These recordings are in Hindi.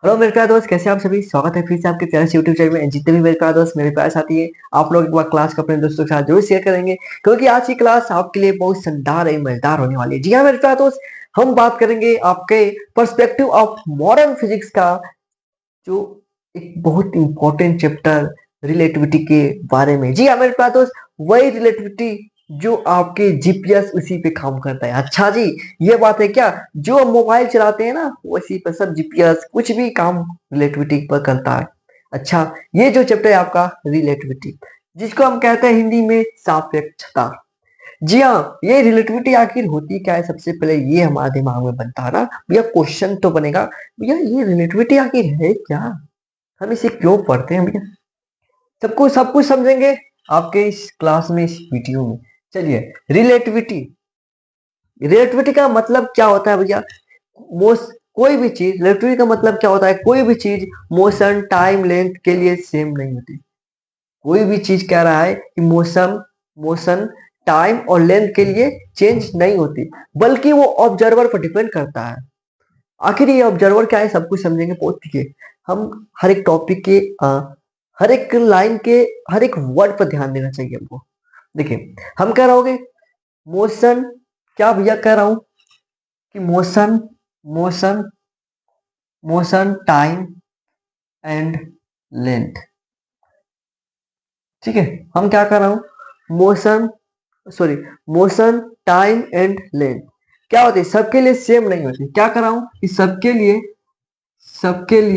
हेलो मेरे प्यारे दोस्त, कैसे आप सभी। स्वागत है फिर से आपके प्यारे से यूट्यूब चैनल में। जितने भी मेरे प्यारे दोस्त, मेरे प्यारे साथी है, आप लोग एक बार क्लास को अपने दोस्तों के साथ जरूर शेयर करेंगे, क्योंकि आज की क्लास आपके लिए बहुत शानदार है, मजेदार होने वाली है। जी हाँ मेरे प्यारे दोस्त, हम बात करेंगे आपके पर्सपेक्टिव ऑफ मॉडर्न फिजिक्स का, जो एक बहुत इंपॉर्टेंट चैप्टर रिलेटिविटी के बारे में। जी हाँ मेरे प्यारे दोस्त, वही रिलेटिविटी जो आपके जीपीएस उसी पे काम करता है। अच्छा जी, ये बात है क्या? जो हम मोबाइल चलाते हैं ना, उसी पर सब जीपीएस कुछ भी काम रिलेटिविटी पर करता है। अच्छा, ये जो चैप्टर है आपका रिलेटिविटी, जिसको हम कहते हैं हिंदी में सापेक्षता। जी हाँ, ये रिलेटिविटी आखिर होती क्या है, सबसे पहले ये हमारे दिमाग में बनता है ना भैया, क्वेश्चन तो बनेगा भैया, ये रिलेटिविटी आखिर है क्या, हम इसे क्यों पढ़ते हैं भैया। सब कुछ समझेंगे आपके इस क्लास में, इस वीडियो में। चलिए, रिलेटिविटी। रिलेटिविटी का मतलब क्या होता है भैया? मोस कोई भी चीज, रिलेटिविटी का मतलब क्या होता है? कोई भी चीज मोशन, टाइम, लेंथ के लिए सेम नहीं होती। कोई भी चीज कह रहा है कि मोशन, टाइम और लेंथ के लिए चेंज नहीं होती, बल्कि वो ऑब्जर्वर पर डिपेंड करता है। आखिर ये ऑब्जर्वर क्या है, सब कुछ समझेंगे। बहुत ठीक, हम हर एक टॉपिक के हर एक लाइन के हर एक वर्ड पर ध्यान देना चाहिए हमको। देखिए, हम कह रहे होगे मोशन, क्या भैया कह रहा हूं कि motion, motion motion time and length. ठीक है, हम क्या कर रहा हूं, motion, sorry, motion time and length क्या होती है, सबके लिए सेम नहीं होती। क्या कर रहा हूं कि सबके लिए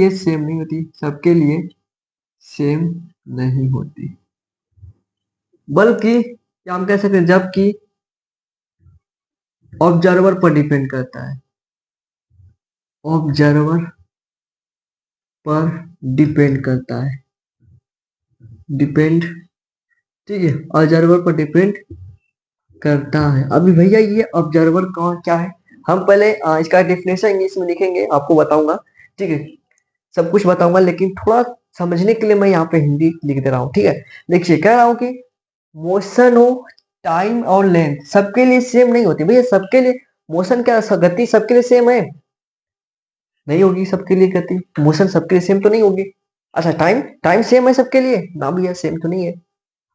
सेम नहीं होती, सबके लिए सेम नहीं होती, बल्कि क्या हम कह सकते हैं, जबकि ऑब्जर्वर पर डिपेंड करता है, ऑब्जर्वर पर डिपेंड करता है, डिपेंड, ठीक है, ऑब्जर्वर पर डिपेंड करता है। अभी भैया ये ऑब्जर्वर कौन क्या है, हम पहले इसका डेफिनेशन इंग्लिश में लिखेंगे, आपको बताऊंगा। ठीक है, सब कुछ बताऊंगा, लेकिन थोड़ा समझने के लिए मैं यहाँ पे हिंदी लिख दे रहा हूँ। ठीक है, देखिए, कह रहा हूँ कि मोशन हो, टाइम और लेंथ सबके लिए सेम नहीं होती भैया। सबके लिए मोशन, क्या गति सबके लिए सेम है? नहीं होगी सबके लिए गति। मोशन सबके लिए सेम तो नहीं होगी। अच्छा, टाइम, टाइम सेम है सबके लिए ना भैया, सेम तो नहीं है।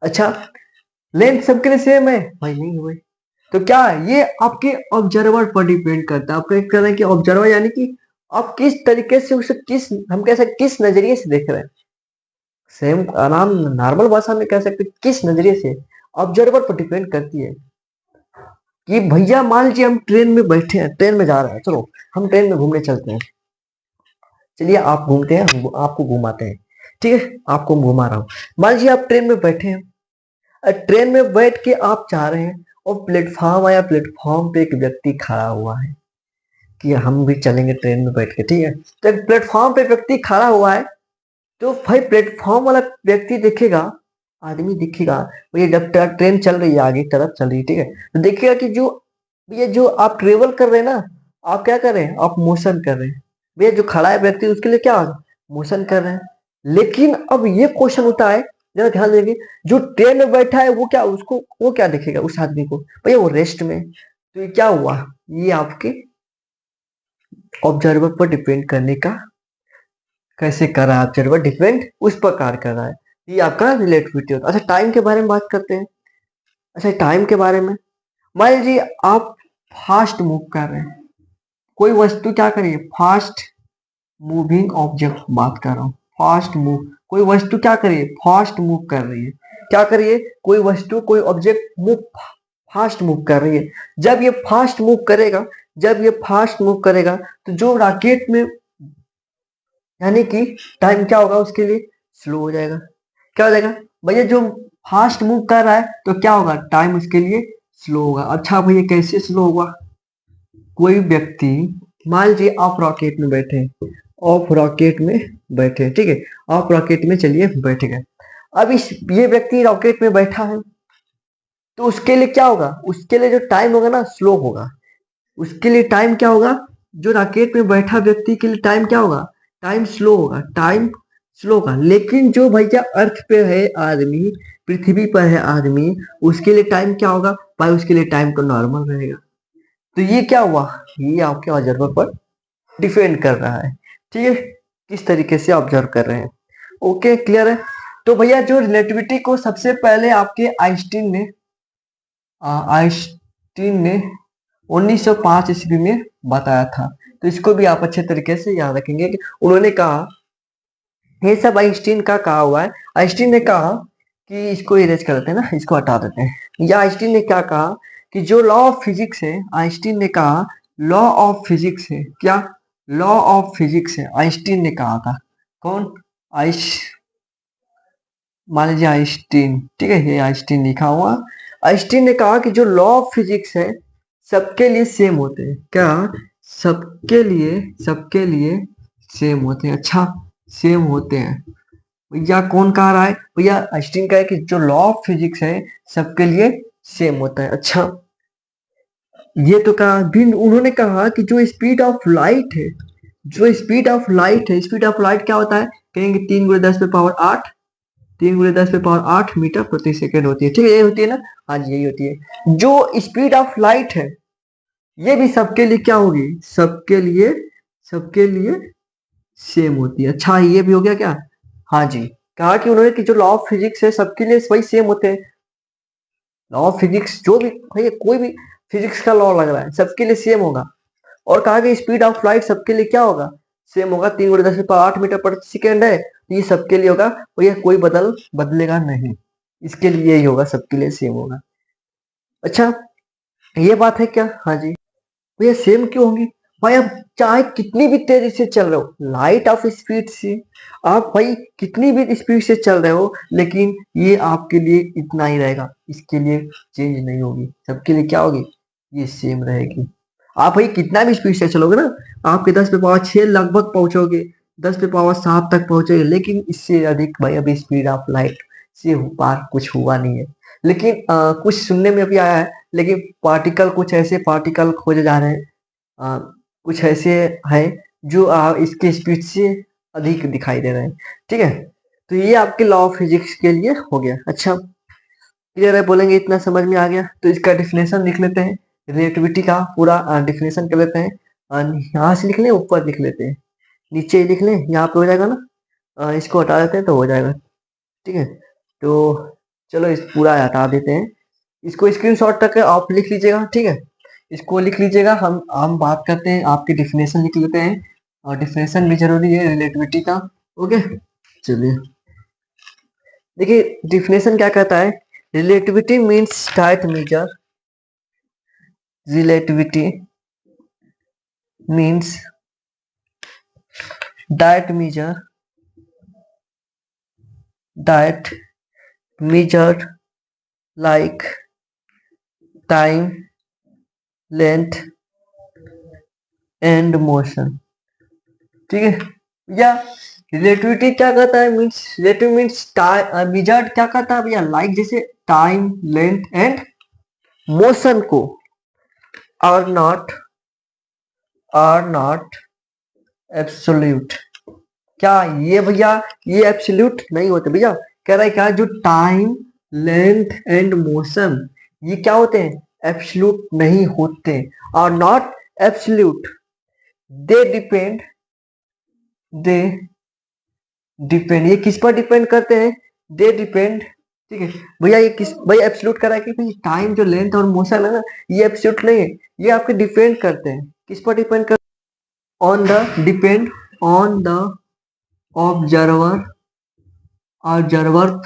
अच्छा, लेंथ सबके लिए सेम है भाई, नहीं है भाई। तो क्या है, ये आपके ऑब्जर्वर पर डिपेंड करता है। आप कह रहे हैं कि ऑब्जर्वर यानी कि आप किस तरीके से उसे, किस, हम कह सकते किस नजरिए से देख रहे हैं। सेम आराम, नॉर्मल भाषा में कह सकते किस नजरिए से, ऑब्जर्वर पर डिपेंड करती है। कि भैया मान लीजिए हम ट्रेन में बैठे हैं, ट्रेन में जा रहे हैं, चलो हम ट्रेन में घूमने चलते हैं। चलिए, आप घूमते हैं, हम आपको घुमाते हैं। ठीक है, आपको मैं घुमा रहा हूँ। मान लीजिए आप ट्रेन में बैठे हैं, ट्रेन में बैठ के आप जा रहे हैं, और प्लेटफॉर्म आया, प्लेटफॉर्म पे एक व्यक्ति खड़ा हुआ है कि हम भी चलेंगे ट्रेन में बैठ के। ठीक है, तो एक प्लेटफॉर्म पे व्यक्ति खड़ा हुआ है, तो भाई प्लेटफॉर्म वाला व्यक्ति देखेगा, आदमी दिखेगा, ये जब तक ट्रेन चल रही है, आगे की तरफ चल रही है, ठीक है, तो देखिएगा कि जो ये जो आप ट्रेवल कर रहे हैं ना, आप क्या कर रहे हैं, आप मोशन कर रहे हैं। भैया जो खड़ा है व्यक्ति, उसके लिए क्या मोशन कर रहे हैं। लेकिन अब ये क्वेश्चन होता है, जरा ध्यान देंगे, जो ट्रेन में बैठा है वो क्या, उसको वो क्या दिखेगा उस आदमी को, भैया वो रेस्ट में। तो ये क्या हुआ, ये आपके ऑब्जर्वर पर डिपेंड करने का, कैसे कर रहा है ऑब्जर्वर, डिपेंड उस पर कार्य कर रहा है। ये आपका रिलेटिविटी होता है। अच्छा, टाइम के बारे में बात करते हैं। अच्छा, टाइम के बारे में, मान लीजिए आप फास्ट मूव कर रहे हैं, कोई वस्तु क्या करिए, फास्ट मूविंग ऑब्जेक्ट बात कर रहा हूँ, फास्ट मूव, कोई वस्तु क्या करिए, फास्ट मूव कर रही है। क्या करिए, कोई वस्तु, कोई ऑब्जेक्ट मूव, फास्ट मूव कर रही है। जब ये फास्ट मूव करेगा, जब ये फास्ट मूव करेगा, तो जो रॉकेट में, यानी कि टाइम क्या होगा उसके लिए, स्लो हो जाएगा। क्या हो जाएगा भैया, जो फास्ट मूव कर रहा है तो क्या होगा, टाइम उसके लिए स्लो होगा। अच्छा भैया, कैसे स्लो होगा, कोई व्यक्ति, मान लीजिए आप रॉकेट में बैठे हैं, आप रॉकेट में बैठे, ठीक है, आप रॉकेट में चलिए बैठ गए। अब इस ये व्यक्ति रॉकेट में बैठा है, तो उसके लिए क्या होगा, उसके लिए जो टाइम होगा ना, स्लो होगा। उसके लिए टाइम क्या होगा, जो रॉकेट में बैठा व्यक्ति के लिए टाइम क्या होगा, टाइम स्लो होगा, टाइम स्लो होगा। लेकिन जो भैया अर्थ पे है आदमी, पृथ्वी पर है आदमी, उसके लिए टाइम क्या होगा भाई, उसके लिए टाइम तो नॉर्मल रहेगा। तो ये क्या हुआ, ये आपके ऑब्जर्वर पर डिपेंड कर रहा है। ठीक है, किस तरीके से ऑब्जर्व कर रहे हैं। ओके, क्लियर है। तो भैया जो रिलेटिविटी को सबसे पहले आपके आइंस्टीन ने 1905 ईस्वी में बताया था। तो इसको भी आप अच्छे तरीके से याद रखेंगे कि उन्होंने कहा, ये सब आइंस्टीन का कहा हुआ है। आइंस्टीन ने कहा कि इसको इरेज कर देते हैं ना, इसको हटा देते हैं। या आइंस्टीन ने क्या कहा कि जो लॉ ऑफ फिजिक्स है, आइंस्टीन ने कहा लॉ ऑफ फिजिक्स है, क्या लॉ ऑफ फिजिक्स है, आइंस्टीन ने कहा था। कौन? आइंस मान लीजिए आइंस्टीन, ठीक है, ये आइंस्टीन लिखा हुआ। आइंस्टीन ने कहा कि जो लॉ ऑफ फिजिक्स है सबके लिए सेम होते हैं। क्या? सबके लिए सेम होते हैं। अच्छा, सेम होते हैं। भैया कौन कह रहा है? भैया आइंस्टीन का है कि जो लॉ ऑफ फिजिक्स है सबके लिए सेम होता है। अच्छा, ये तो कहा भी। उन्होंने कहा कि जो स्पीड ऑफ लाइट है, स्पीड ऑफ लाइट क्या होता है? कहेंगे 3 × 10⁻8, 3 × 10⁻8 मीटर प्रति सेकेंड होती है। ठीक है, ये होती है ना? हाँ जी, यही होती है। जो स्पीड ऑफ लाइट है ये भी सबके लिए क्या होगी? सबके लिए सेम होती है। अच्छा, ये भी हो गया क्या? हाँ जी, कहा कि उन्होंने कि जो लॉ ऑफ फिजिक्स है सबके लिए वही सेम होते हैं। लॉ ऑफ फिजिक्स जो भी भाई, कोई भी फिजिक्स का लॉ लग रहा है सबके लिए सेम होगा। और कहा कि स्पीड ऑफ लाइट सबके लिए क्या होगा? सेम होगा। 3 × 10⁸ मीटर प्रति सेकेंड है, तो ये सबके लिए होगा और ये कोई बदलेगा नहीं। इसके लिए यही होगा, सबके लिए सेम होगा। अच्छा, ये बात है क्या? हाँ जी। भैया सेम क्यों होंगी? भाई आप चाहे कितनी भी तेजी से चल रहे हो, लाइट ऑफ स्पीड से, आप भाई कितनी भी स्पीड से चल रहे हो, लेकिन ये आपके लिए इतना ही रहेगा, इसके लिए चेंज नहीं होगी। सबके लिए क्या होगी? ये सेम रहेगी। आप भाई कितना भी स्पीड से चलोगे ना, आपके 10⁻6 लगभग पहुंचोगे, 10⁻7 तक पहुंचोगे, लेकिन इससे अधिक भाई अभी स्पीड ऑफ लाइट से पार कुछ हुआ नहीं है। लेकिन कुछ सुनने में भी आया है, लेकिन कुछ ऐसे पार्टिकल खोजे जा रहे हैं, आ, कुछ ऐसे हैं जो इसके स्पीड से अधिक दिखाई दे रहे हैं। ठीक है, तो ये आपके लॉ ऑफ फिजिक्स के लिए हो गया। अच्छा, क्लियर है? बोलेंगे इतना समझ में आ गया, तो इसका डिफिनेशन लिख लेते हैं। रिलेटिविटी का पूरा डिफिनेशन कर लेते हैं। यहाँ से लिख लें, ऊपर लिख लेते हैं, नीचे ही लिख लें, यहाँ पे हो जाएगा ना। इसको हटा देते हैं तो हो जाएगा। ठीक है, तो चलो इस पूरा हटा देते हैं। इसको स्क्रीनशॉट तक आप लिख लीजिएगा। ठीक है, इसको लिख लीजिएगा। हम बात करते हैं, आपकी डिफिनेशन लिख लेते हैं, और डिफिनेशन भी जरूरी है रिलेटिविटी का। ओके, चलिए देखिए डिफिनेशन क्या कहता है। Relativity means that measure, relativity means that measured like time, length and motion। ठीक है, या रिलेटिविटी क्या कहता है? मीन्स रिलेटिव मीन्स मेजर्ड क्या कहता है भैया? लाइक जैसे टाइम, लेंथ एंड मोशन को आर नॉट एब्सोल्यूट। क्या ये भैया ये एब्सोल्यूट नहीं होते भैया? कह रहा है क्या? जो टाइम, लेंथ एंड मोशन ये क्या होते हैं? एब्सोल्यूट नहीं होते, are not absolute. They depend ये किस पर डिपेंड करते हैं? They depend. ठीक है भैया, ये किस भैया एब्सोल्यूट करा है कि भाई टाइम जो लेंथ और मोशन है ना, ये एब्सोल्यूट नहीं है, ये आपके डिपेंड करते हैं। किस पर डिपेंड कर? On the observer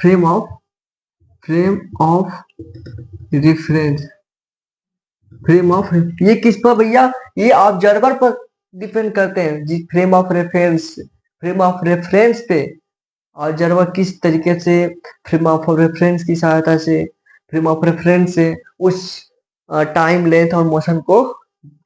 frame of reference. ये किस पर भैया? ये ऑब्जर्वर पर डिपेंड करते हैं जी। फ्रेम ऑफ रेफरेंस पे ऑब्जर्वर किस तरीके से फ्रेम ऑफ रेफरेंस की सहायता से, फ्रेम ऑफ रेफरेंस से उस टाइम, लेंथ और मोशन को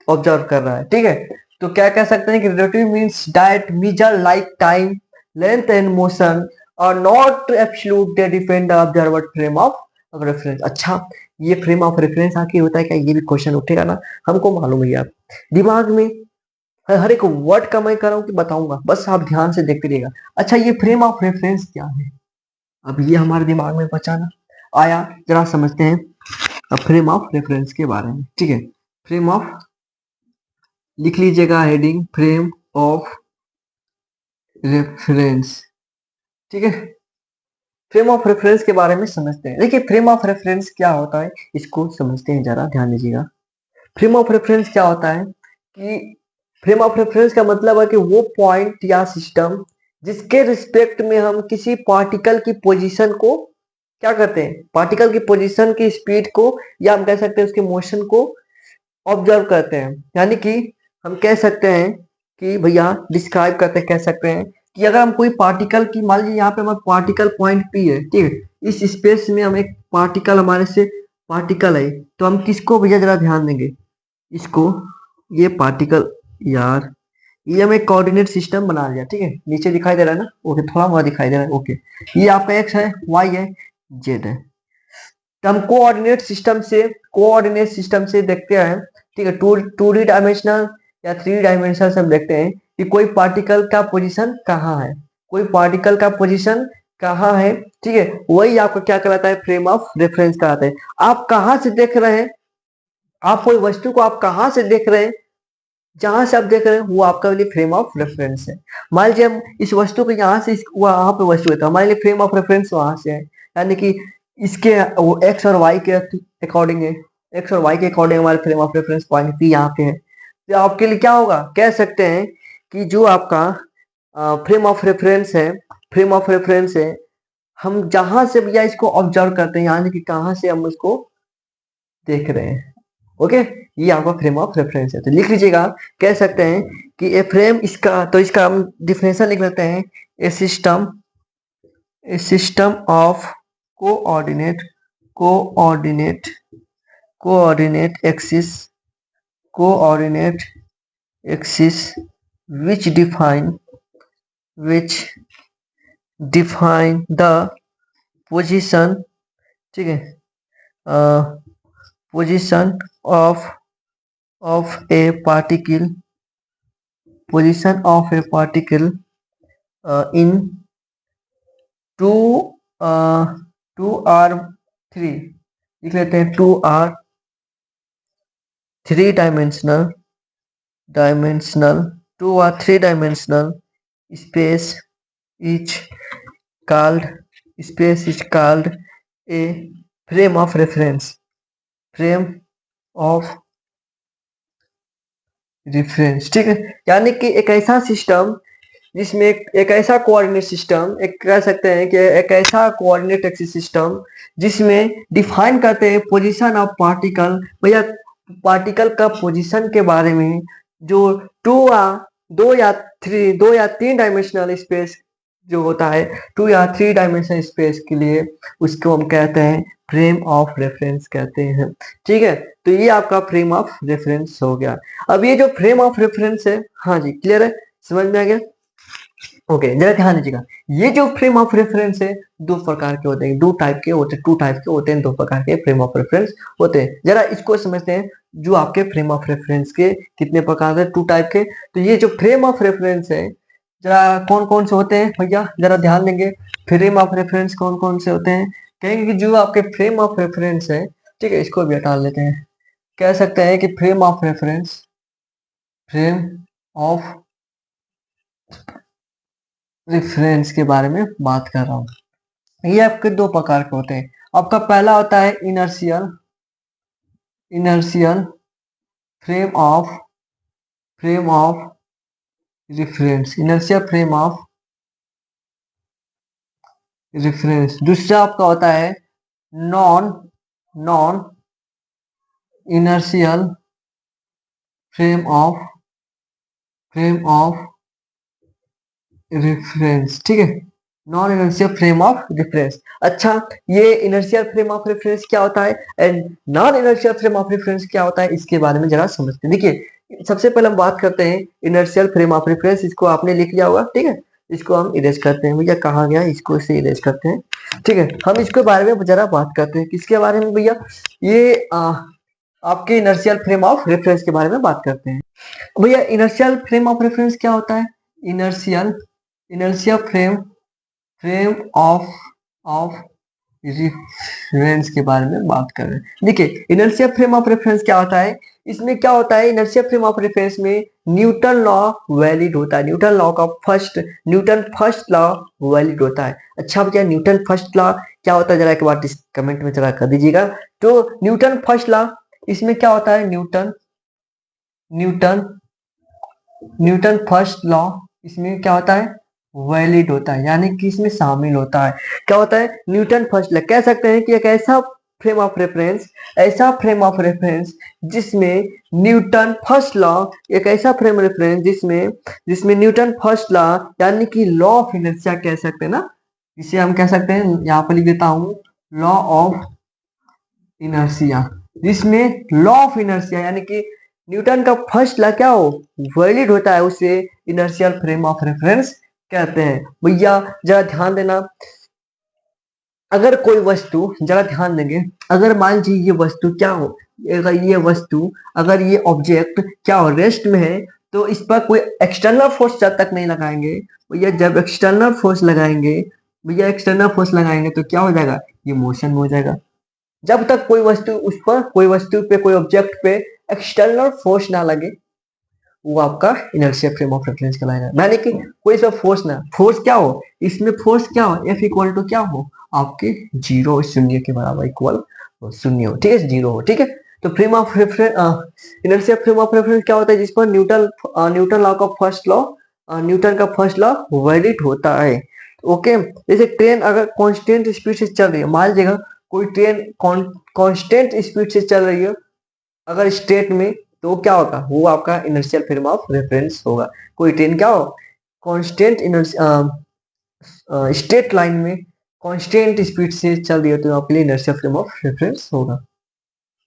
ऑब्जर्व कर रहा है। ठीक है, तो क्या कह सकते हैं कि relative means that measure like time, length and motion और not absolute, they depend observer frame of reference. अच्छा, ये फ्रेम ऑफ रेफरेंस आके होता है क्या? ये भी क्वेश्चन उठेगा ना, हमको मालूम है। आप दिमाग में हर एक वर्ड का मैं कर रहा हूँ कि बताऊंगा, बस आप ध्यान से देखते रहिएगा। अच्छा, ये फ्रेम ऑफ रेफरेंस क्या है? अब ये हमारे दिमाग में बचाना आया, जरा समझते हैं अब फ्रेम ऑफ रेफरेंस के बारे में। ठीक है, फ्रेम ऑफ लिख लीजिएगा हेडिंग, फ्रेम ऑफ रेफरेंस, ठीक है। फ्रेम ऑफ रेफरेंस के बारे में समझते हैं। देखिए फ्रेम ऑफ रेफरेंस क्या होता है इसको समझते हैं, जरा ध्यान दीजिएगा। फ्रेम ऑफ रेफरेंस क्या होता है कि फ्रेम ऑफ रेफरेंस का मतलब है कि वो पॉइंट या सिस्टम जिसके रिस्पेक्ट में हम किसी पार्टिकल की पोजीशन को क्या करते हैं, पार्टिकल की पोजीशन की स्पीड को, या हम कह सकते हैं उसके मोशन को ऑब्जर्व करते हैं। यानी कि हम कह सकते हैं कि भैया डिस्क्राइब करते कह सकते हैं कि अगर हम कोई पार्टिकल की, मान लीजिए यहाँ पे हमारा पार्टिकल पॉइंट पी है, ठीक है, इस स्पेस में हम एक पार्टिकल हमारे से पार्टिकल है, तो हम किसको भैया जरा ध्यान देंगे, इसको, ये पार्टिकल, यार ये हमें कोऑर्डिनेट सिस्टम बना लिया, ठीक है, नीचे दिखाई दे रहा है ना, ओके, थोड़ा बहुत दिखाई दे रहा है, ओके, ये आपका एक्स है, वाई है, जेड है। तो हम कोऑर्डिनेट सिस्टम से देखते हैं, ठीक है, टू डी डायमेंशनल या थ्री डायमेंशनल से हम देखते हैं कि कोई पार्टिकल का पोजीशन कहाँ है, कोई पार्टिकल का पोजीशन कहाँ है, ठीक है, वही आपको क्या कहलाता है, फ्रेम ऑफ रेफरेंस कहलाता है। आप कहाँ से देख रहे हैं, आप कोई वस्तु को आप कहाँ से देख रहे हैं, जहां से आप देख रहे हैं वो आपका लिए फ्रेम ऑफ रेफरेंस है। मान लीजिए हम इस वस्तु को यहाँ से वहां पे वस्तु है, तो हमारे लिए फ्रेम ऑफ रेफरेंस वहां से है, यानी कि इसके वो एक्स और वाई के अकॉर्डिंग है, एक्स और वाई के अकॉर्डिंग हमारे frame of reference point P यहाँ पे है। तो आपके लिए क्या होगा, कह सकते हैं कि जो आपका फ्रेम ऑफ रेफरेंस है, फ्रेम ऑफ रेफरेंस है, हम जहां से भैया इसको ऑब्जर्व करते हैं, यानी कि कहाँ से हम उसको देख रहे हैं, ओके, ये आपका फ्रेम ऑफ रेफरेंस है। तो लिख लीजिएगा, कह सकते हैं कि ए फ्रेम, इसका तो इसका हम डिफिनेशन लिख लेते हैं, a system of coordinate coordinate coordinate axis coordinate axis which define the position, ठीक है, position of a particle, position of a particle in 2 2 or 3, लिख लेते हैं 2 or 3 dimensional space is called a frame of reference, frame of reference, ठीक है। यानी कि एक ऐसा सिस्टम जिसमें एक ऐसा कोऑर्डिनेट सिस्टम, एक कह सकते हैं कि एक ऐसा कोऑर्डिनेट एक्सिस सिस्टम जिसमें डिफाइन करते हैं पोजीशन ऑफ पार्टिकल, भैया पार्टिकल का पोजीशन के बारे में, जो दो या तीन डायमेंशनल स्पेस जो होता है, 2 या 3 डायमेंशनल स्पेस के लिए उसको हम कहते हैं फ्रेम ऑफ रेफरेंस कहते हैं, ठीक है। तो ये आपका फ्रेम ऑफ रेफरेंस हो गया। अब ये जो फ्रेम ऑफ रेफरेंस है, हाँ जी क्लियर है, समझ में आ गया, ओके, जरा ध्यान दीजिएगा। ये जो फ्रेम ऑफ रेफरेंस है दो प्रकार के होते हैं, दो टाइप के होते हैं, टू टाइप के होते हैं, दो प्रकार के फ्रेम ऑफ रेफरेंस होते हैं। जरा इसको समझते हैं, जो आपके फ्रेम ऑफ रेफरेंस के कितने प्रकार है, टू टाइप के। तो ये जो फ्रेम ऑफ रेफरेंस है, जरा कौन कौन से होते हैं भैया, जरा ध्यान देंगे, फ्रेम ऑफ रेफरेंस कौन कौन से होते हैं, कहेंगे कि जो आपके फ्रेम ऑफ रेफरेंस है, ठीक है, इसको भी हटा लेते हैं, कह सकते हैं कि frame of reference, frame of reference के बारे में बात कर रहा हूँ। ये आपके दो प्रकार के होते हैं। आपका पहला होता है inertial frame of reference, inertial frame of reference. दूसरा आपका होता है non non inertial frame of reference, ठीक है, non inertial frame of reference. अच्छा, ये इनर्शियल फ्रेम ऑफ रेफरेंस क्या होता है and non inertial frame of reference क्या होता है, इसके बारे में जरा समझते हैं। देखिए सबसे पहले हम बात करते हैं इनर्शियल फ्रेम ऑफ रेफरेंस, इसको आपने लिख लिया होगा, ठीक है, इसको हम इरेज करते हैं, भैया कहाँ गया, इसको इसे इरेज करते हैं, ठीक है। हम इसके बारे में जरा बात करते हैं, किसके बारे में भैया, ये आपके इनर्शियल फ्रेम ऑफ रेफरेंस के बारे में बात करते हैं। भैया इनर्शियल फ्रेम ऑफ रेफरेंस क्या होता है, inertial inertial frame of reference के बारे में बात कर रहे हैं। देखिए इनर्शियल फ्रेम ऑफ रेफरेंस क्या होता है, इसमें क्या होता है, इनर्शियल फ्रेम ऑफ रेफरेंस में न्यूटन लॉ वैलिड होता है, न्यूटन फर्स्ट लॉ वैलिड होता है। अच्छा भैया न्यूटन फर्स्ट लॉ क्या होता है, जरा एक बार कमेंट में जरा कर दीजिएगा। तो न्यूटन फर्स्ट लॉ, इसमें क्या होता है, Newton Newton Newton first law इसमें क्या होता है, वैलिड होता है, यानी कि इसमें शामिल होता है। क्या होता है, न्यूटन फर्स्ट लॉ कह सकते हैं कि एक ऐसा फ्रेम ऑफ रेफरेंस जिसमें न्यूटन फर्स्ट लॉ, एक ऐसा फ्रेम रेफरेंस जिसमें जिसमें न्यूटन फर्स्ट लॉ यानी कि लॉ ऑफ इनर्शिया कह सकते हैं ना, इसे हम कह सकते हैं, यहाँ पर लिख देता हूं, लॉ ऑफ इनर्शिया, जिसमें लॉ ऑफ इनर्शिया यानी कि न्यूटन का फर्स्ट लॉ क्या हो, वैलिड होता है, उसे इनर्शियल फ्रेम ऑफ रेफरेंस कहते हैं। भैया जरा ध्यान देना, अगर कोई वस्तु, जरा ध्यान देंगे, अगर मान लीजिए ये वस्तु क्या हो, अगर ये ऑब्जेक्ट क्या हो, रेस्ट में है, तो इस पर कोई एक्सटर्नल फोर्स जब तक नहीं लगाएंगे भैया, जब एक्सटर्नल फोर्स लगाएंगे तो क्या हो जाएगा, ये मोशन में हो जाएगा। जब तक कोई वस्तु पे कोई ऑब्जेक्ट पे एक्सटर्नल फोर्स ना लगे, वो आपका इनर्शिया फ्रेम ऑफ रेफरेंस कहलाएगा। माने कि कोई सा फोर्स क्या हो, इसमें फोर्स क्या हो, F इक्वल टू क्या हो, आपके जीरो, शून्य के बराबर, इक्वल शून्य हो, ठीक है, जीरो हो, ठीक है। तो frame of reference, inertia frame of reference क्या होता है, जिस पर न्यूटन लॉ का फर्स्ट लॉ, न्यूटन का फर्स्ट लॉ वैलिड होता है। ओके, जैसे ट्रेन अगर कांस्टेंट स्पीड से चल रही है, मान लीजिएगा कोई ट्रेन कांस्टेंट स्पीड से चल रही है अगर स्ट्रेट में, तो क्या होगा, वो आपका इनर्शियल फ्रेम ऑफ रेफरेंस होगा। कोई ट्रेन क्या हो, कांस्टेंट स्ट्रेट लाइन में कांस्टेंट स्पीड से चल रही है, तो आपके लिए इनर्शियल फ्रेम ऑफ रेफरेंस होगा।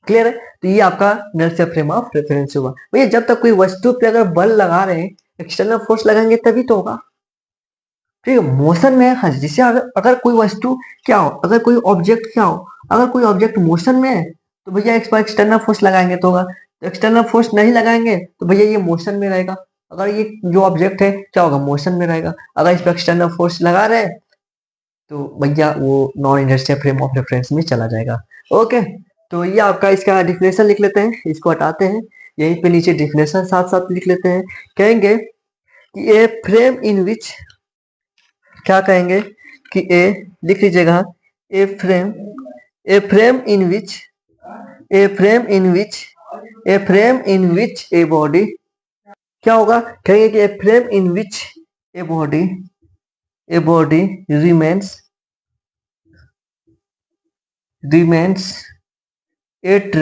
क्लियर है, तो ये आपका इनर्शियल फ्रेम ऑफ रेफरेंस होगा। भैया जब तक कोई वस्तु पे अगर बल लगा रहे हैं, एक्सटर्नल फोर्स लगाएंगे तभी तो होगा, ठीक है। मोशन में है, हाँ, जिसे अगर कोई वस्तु क्या हो, अगर कोई ऑब्जेक्ट मोशन में है, तो भैया इस पर एक्सटर्नल फोर्स लगाएंगे तो होगा, तो एक्सटर्नल फोर्स नहीं लगाएंगे तो भैया ये मोशन में रहेगा। अगर ये जो ऑब्जेक्ट है क्या होगा, मोशन में रहेगा। अगर इस पर एक्सटर्नल फोर्स लगा रहे हैं तो भैया वो non inertial frame of reference में चला जाएगा। ओके, तो ये आपका इसका डिफिनेशन लिख लेते हैं, इसको हटाते हैं, यहीं पे नीचे डिफिनेशन साथ साथ लिख लेते हैं। कहेंगे कि ए फ्रेम इन विच, क्या कहेंगे कि ए, लिख लीजिएगा, a frame a frame in which a frame in which a frame in which a body, क्या होगा, कहेंगे कि a frame in which a body remains at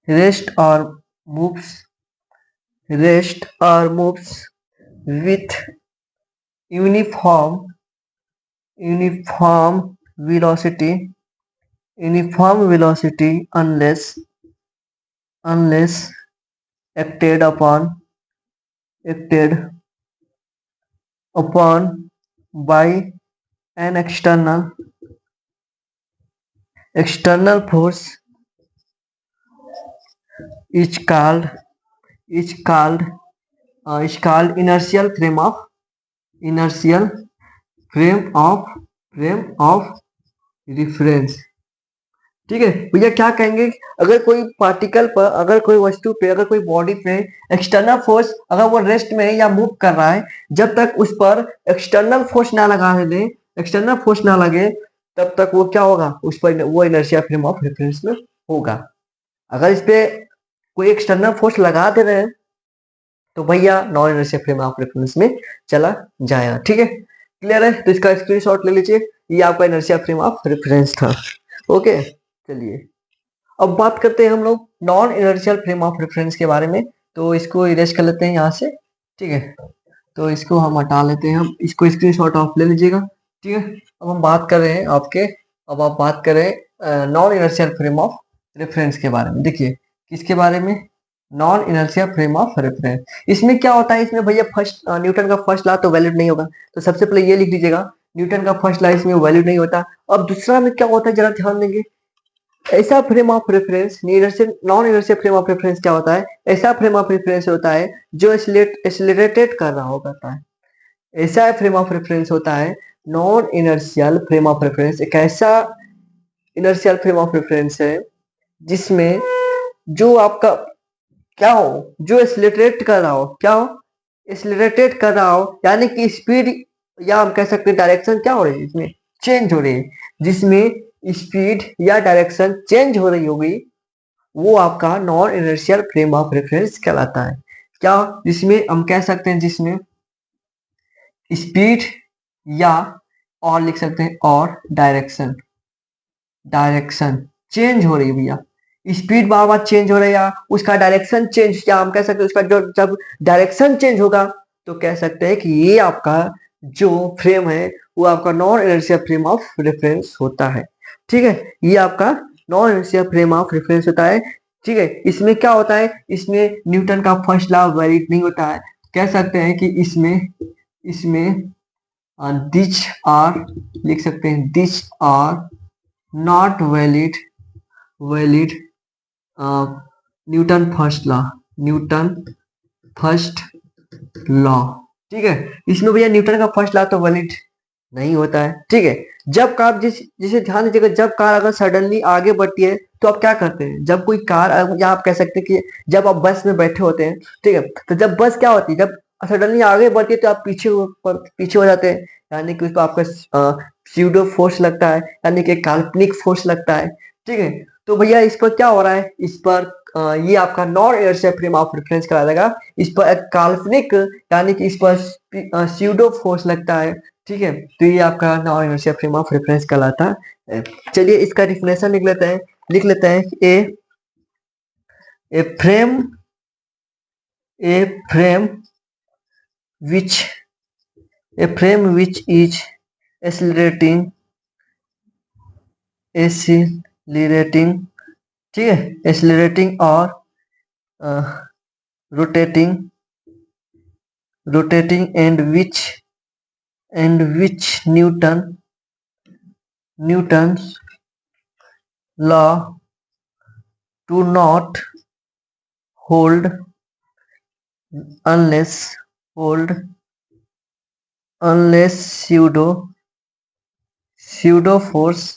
rest और moves with uniform uniform velocity unless acted upon by an external force is called inertial frame of reference। ठीक है भैया, क्या कहेंगे, अगर कोई पार्टिकल पर, अगर कोई वस्तु पे, अगर कोई बॉडी पे एक्सटर्नल फोर्स, अगर वो रेस्ट में है या मूव कर रहा है, जब तक उस पर एक्सटर्नल फोर्स ना लगे तब तक वो क्या होगा, उस पर वो इनर्शिया फ्रेम ऑफ रेफरेंस में होगा। अगर इस पे कोई एक्सटर्नल फोर्स लगा दे रहे हैं तो भैया non inertia frame of reference में चला जाएगा। ठीक है, क्लियर है, तो इसका स्क्रीनशॉट ले लीजिए, ये आपका इनर्शिया फ्रेम ऑफ रेफरेंस था। ओके, चलिए अब बात करते हैं हम लोग non inertial frame of reference के बारे में। तो इसको इरेज कर लेते हैं यहाँ से, ठीक है, तो इसको हम हटा लेते हैं, हम इसको स्क्रीनशॉट ऑफ ले लीजिएगा। ठीक है, अब हम बात कर रहे हैं अब आप बात कर रहे हैं non inertial frame of reference के बारे में। देखिए किसके बारे में, non inertial frame of reference. इसमें क्या होता है, इसमें भैया फर्स्ट न्यूटन का फर्स्ट लॉ तो वैलिड नहीं होगा, तो सबसे पहले ये लिख लीजिएगा, न्यूटन का फर्स्ट लॉ इसमें वैलिड नहीं होता। अब दूसरा में क्या होता है, जरा ध्यान देंगे, ऐसा frame of reference, non inertial frame of reference क्या होता है, ऐसा फ्रेम ऑफ रेफरेंस होता है जो एक्सिलरेटेड कर रहा होता है। ऐसा फ्रेम ऑफ रेफरेंस होता है non inertial frame of reference, एक ऐसा इनर्शियल फ्रेम ऑफ रेफरेंस है जिसमें जो आपका क्या हो, जो एक्सिलरेट कर रहा हो, क्या हो, एक्सिलरेटेड कर रहा हो, यानी कि स्पीड या हम कह सकते हैं डायरेक्शन क्या हो रही है इसमें, चेंज हो रही है, जिसमें स्पीड या डायरेक्शन चेंज हो रही होगी वो आपका non inertial frame of reference कहलाता है। क्या, जिसमें हम कह सकते हैं जिसमें स्पीड या और लिख सकते हैं और डायरेक्शन, डायरेक्शन चेंज हो रही है भैया, स्पीड बार बार चेंज हो रहा है या उसका डायरेक्शन चेंज, क्या हम कह सकते हैं उसका जो जब डायरेक्शन चेंज होगा तो कह सकते हैं कि ये आपका जो फ्रेम है वो आपका non inertial frame of reference होता है। ठीक है, ये आपका non inertial frame of reference होता है। ठीक है, इसमें क्या होता है, इसमें न्यूटन का फर्स्ट लॉ वैलिड नहीं होता है, कह सकते हैं कि इसमें इसमें दिस आर लिख सकते हैं, this are not valid, valid Newton first law, Newton first law. ठीक है, इसमें भैया न्यूटन का फर्स्ट लॉ तो वैलिड नहीं होता है। ठीक है, जब कार जिसे ध्यान दीजिएगा, जब कार अगर सडनली आगे बढ़ती है तो आप क्या करते हैं, जब कोई कार, या आप कह सकते हैं कि जब आप बस में बैठे होते हैं, ठीक है, तो जब बस क्या होती है, जब सडनली आगे बढ़ती है तो आप पीछे हो जाते हैं, यानी कि उसको आपका स्यूडो फोर्स लगता है, यानी कि काल्पनिक फोर्स लगता है। ठीक है, तो भैया इस पर क्या हो रहा है, इस पर ये आपका non inertial frame of reference कहा जाएगा, इस पर एक काल्पनिक यानी कि इस पर स्यूडो फोर्स लगता है। ठीक है, तो ये आपका non inertial frame of reference कहलाता है। चलिए इसका डिफिनेशन लिख लेते हैं, a frame, a frame which, a frame which is accelerating, accelerating, ठीक है, एक्सिलरेटिंग और rotating, rotating and which Newton's law do not hold unless hold unless pseudo force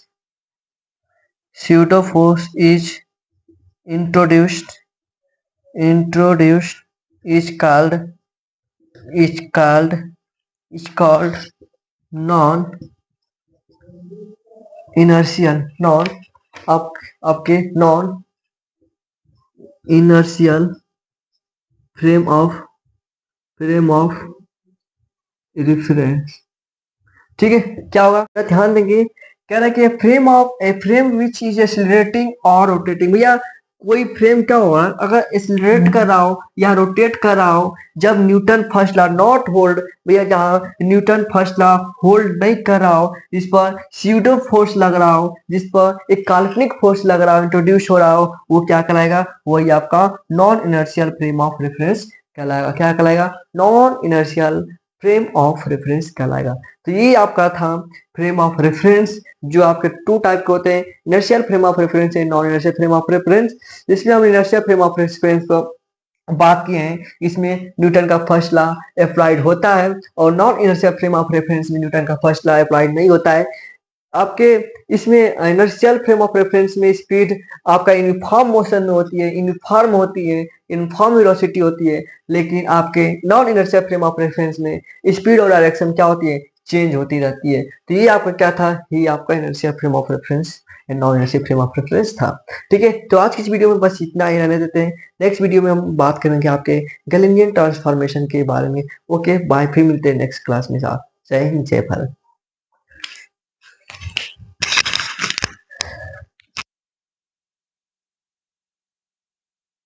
is introduced is called is called non inertial, non आप आपके non inertial frame of reference. ठीक है, क्या होगा, ध्यान देंगे, कह रहा है कि a frame which is accelerating और रोटेटिंग। भैया कोई फ्रेम क्या होगा, अगर एक्सिलरेट कर रहा हो या रोटेट कर रहा हो, जब Newton first law not hold, भैया जहां न्यूटन फर्स्ट लॉ होल्ड नहीं कर रहा हो, जिस पर स्यूडो फोर्स लग रहा हो, जिस पर एक काल्पनिक फोर्स लग रहा हो, इंट्रोड्यूस हो रहा हो, वो क्या कहलाएगा, वही आपका non inertial frame of reference कहलाएगा। क्या कहलाएगा, non inertial frame of reference कहलाएगा। तो ये आपका था फ्रेम ऑफ रेफरेंस, जो आपके टू टाइप के होते हैं, inertial frame of reference and non inertial frame of reference. जिसमें हम इनर्शियल फ्रेम ऑफ रेफरेंस को बात किए हैं, इसमें न्यूटन का फर्स्ट लॉ अप्लाइड होता है, और non inertial frame of reference में न्यूटन का फर्स्ट लॉ अप्लाइड नहीं होता है। आपके इसमें इनर्शियल फ्रेम ऑफ रेफरेंस में स्पीड आपका यूनिफॉर्म मोशन में होती है, यूनिफॉर्म होती है, यूनिफॉर्म वेलोसिटी होती है, लेकिन आपके non inertial frame of reference में स्पीड और डायरेक्शन क्या होती है, चेंज होती रहती है। तो ये आपका क्या था, ये आपका inertial frame of reference and non inertial frame of reference था। ठीक है, तो आज की इस वीडियो में बस इतना ही रहने देते हैं, नेक्स्ट वीडियो में हम बात करेंगे आपके गैलीलियन ट्रांसफॉर्मेशन के बारे में। ओके बाय, फिर मिलते हैं नेक्स्ट क्लास में साथ। जय हिंद, जय भारत।